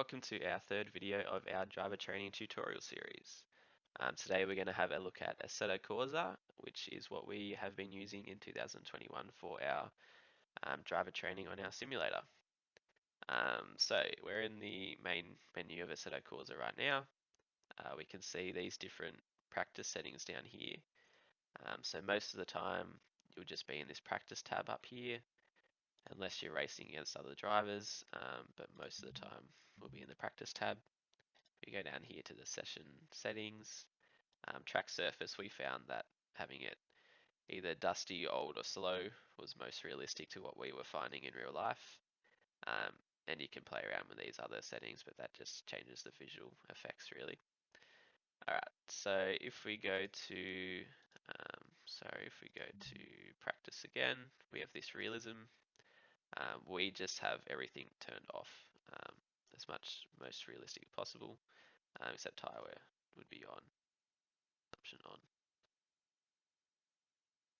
welcome to our third video of our driver training tutorial series. Today we're going to have a look at Assetto Corsa, which is what we have been using in 2021 for our driver training on our simulator. So we're in the main menu of Assetto Corsa right now. We can see these different practice settings down here. So most of the time you'll just be in this practice tab up here, unless you're racing against other drivers, but most of the time we'll be in the practice tab. We go down here to the session settings. Track surface, we found that having it either dusty, old or slow was most realistic to what we were finding in real life. And you can play around with these other settings, but that just changes the visual effects really. Alright, so if we go to practice again, we have this realism. We just have everything turned off as most realistic as possible, except tire wear would be on, option on.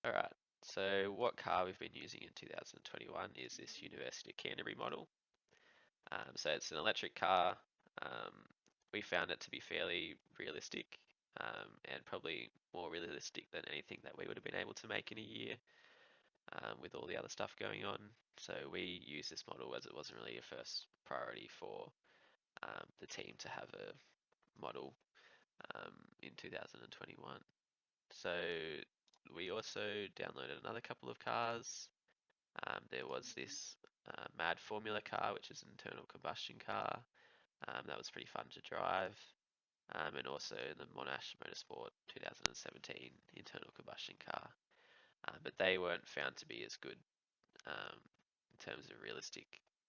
Alright, so what car we've been using in 2021 is this University of Canterbury model. So it's an electric car. We found it to be fairly realistic, and probably more realistic than anything that we would have been able to make in a year, with all the other stuff going on. So we use this model as it wasn't really a first priority for the team to have a model in 2021. So we also downloaded another couple of cars. There was this Mad Formula car, which is an internal combustion car. That was pretty fun to drive. And also the Monash Motorsport 2017 internal combustion car. But they weren't found to be as good in terms of realistic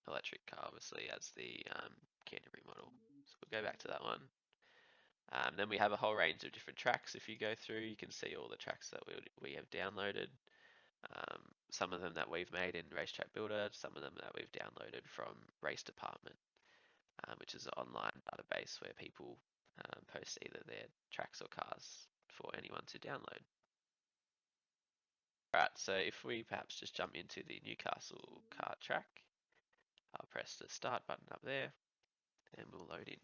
electric car, obviously, as the Canterbury model. So we'll go back to that one. Then we have a whole range of different tracks. If you go through, you can see all the tracks that we have downloaded. Some of them that we've made in Racetrack Builder, some of them that we've downloaded from Race Department, which is an online database where people post either their tracks or cars for anyone to download. Alright, so if we perhaps just jump into the Newcastle kart track, I'll press the start button up there and we'll load in.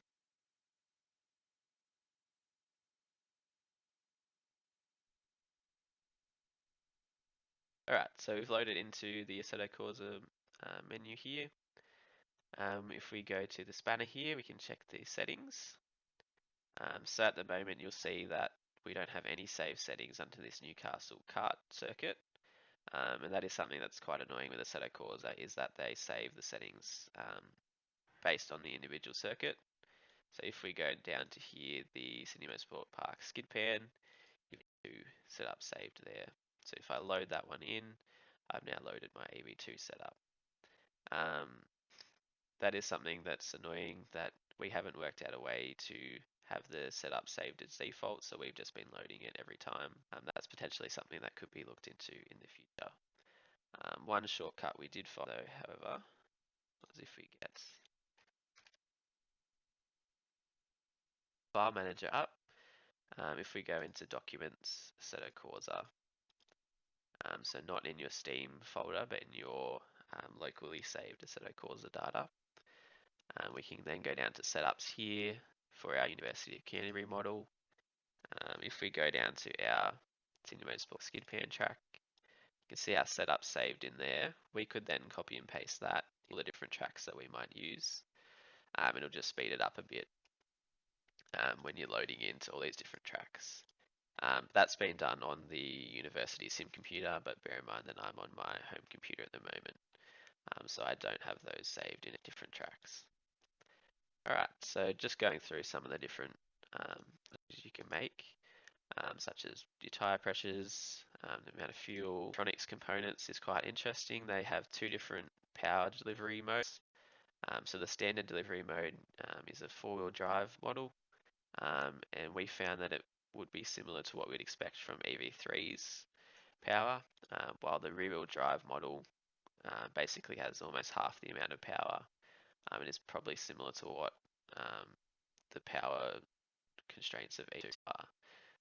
Alright, so we've loaded into the Assetto Corsa menu here. If we go to the spanner here, we can check the settings. So at the moment, you'll see that we don't have any save settings under this Newcastle kart circuit. And that is something that's quite annoying with Assetto Corsa, is that they save the settings based on the individual circuit. So if we go down to here, the Sydney Motorsport Park skid pan, you have to set up saved there. So if I load that one in, I've now loaded my EV2 setup. That is something that's annoying, that we haven't worked out a way to have the setup saved as default, so we've just been loading it every time. That's potentially something that could be looked into in the future. One shortcut we did follow, however, was if we get File Manager up, if we go into Documents, Assetto Corsa, so not in your Steam folder, but in your locally saved Assetto Corsa data, we can then go down to Setups here for our University of Canterbury model. If we go down to our Sydney Motorsport skid pan track, you can see our setup saved in there. We could then copy and paste that, all the different tracks that we might use. It'll just speed it up a bit when you're loading into all these different tracks. That's been done on the university sim computer, but bear in mind that I'm on my home computer at the moment, so I don't have those saved in different tracks. Alright, so just going through some of the different you can make, such as your tire pressures, the amount of fuel. Electronics components is quite interesting. They have two different power delivery modes. So the standard delivery mode is a four-wheel drive model, and we found that it would be similar to what we'd expect from EV3's power, while the rear-wheel drive model basically has almost half the amount of power, and is probably similar to what the power constraints of EV2 are.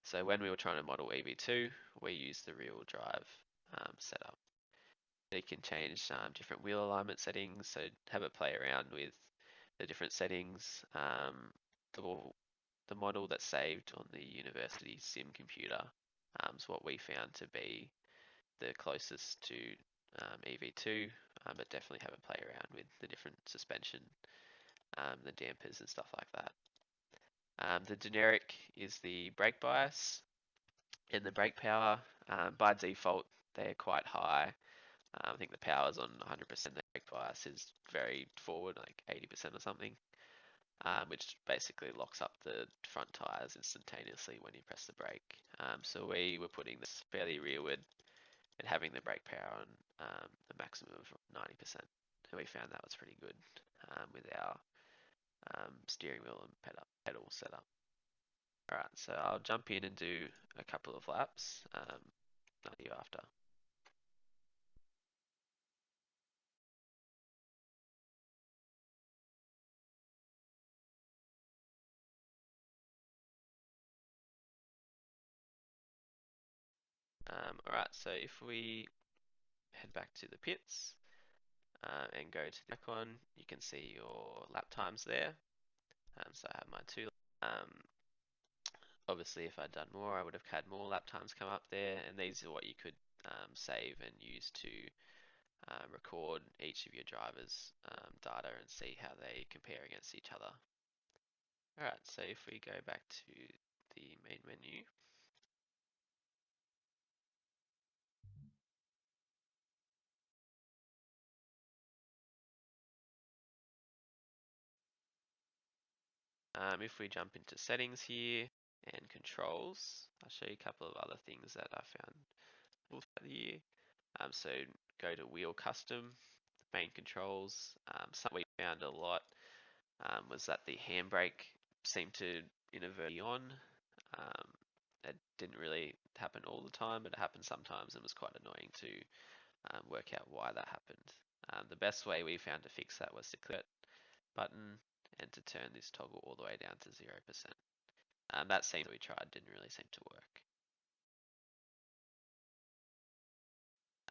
So when we were trying to model EV2, we used the rear-wheel drive setup. You can change different wheel alignment settings, so have it play around with the different settings. The model that's saved on the university sim computer is what we found to be the closest to EV2, but definitely have a play around with the different suspension, the dampers and stuff like that. The generic is the brake bias and the brake power. By default, they're quite high. I think the power's on 100%. The brake bias is very forward, like 80% or something, which basically locks up the front tires instantaneously when you press the brake. So we were putting this fairly rearward and having the brake power on the maximum of 90%. And we found that was pretty good with our steering wheel and pedal setup. Alright, so I'll jump in and do a couple of laps. I'll see you after. Alright, so if we head back to the pits and go to the icon, you can see your lap times there. So I have my two. Obviously, if I'd done more, I would have had more lap times come up there, and these are what you could save and use to record each of your drivers' data and see how they compare against each other. Alright, so if we go back to the main menu, if we jump into settings here and controls, I'll show you a couple of other things that I found cool throughout the year. So go to wheel custom, main controls. Something we found a lot was that the handbrake seemed to inadvertently on. It didn't really happen all the time, but it happened sometimes and was quite annoying to work out why that happened. The best way we found to fix that was to click it button and to turn this toggle all the way down to 0%. That seemed that we tried didn't really seem to work.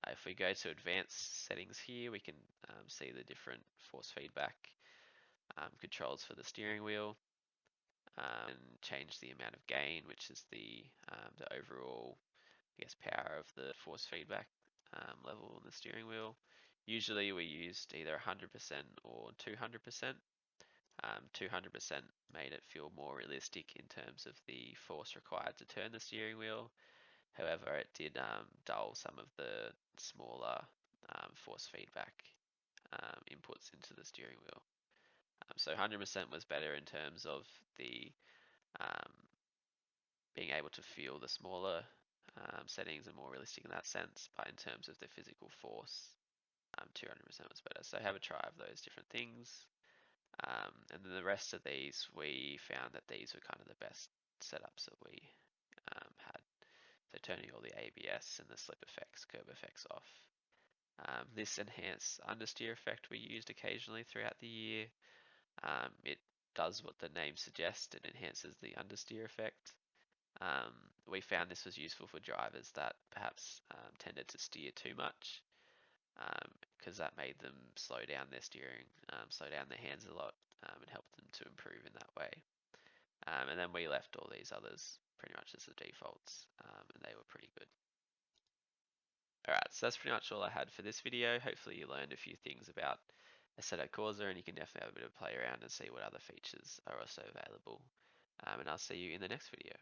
If we go to advanced settings here, we can see the different force feedback controls for the steering wheel and change the amount of gain, which is the overall, I guess, power of the force feedback level on the steering wheel. Usually we used either 100% or 200%. 200% made it feel more realistic in terms of the force required to turn the steering wheel. However, it did dull some of the smaller force feedback inputs into the steering wheel. So 100% was better in terms of the um, being able to feel the smaller settings are more realistic in that sense, but in terms of the physical force, 200% was better. So have a try of those different things. And then the rest of these, we found that these were kind of the best setups that we had. So turning all the ABS and the slip effects, curb effects off. This enhanced understeer effect we used occasionally throughout the year. It does what the name suggests, it enhances the understeer effect. We found this was useful for drivers that perhaps tended to steer too much, because that made them slow down their steering, slow down their hands a lot, and helped them to improve in that way. And then we left all these others pretty much as the defaults, and they were pretty good. Alright, so that's pretty much all I had for this video. Hopefully you learned a few things about Assetto Corsa, and you can definitely have a bit of a play around and see what other features are also available. And I'll see you in the next video.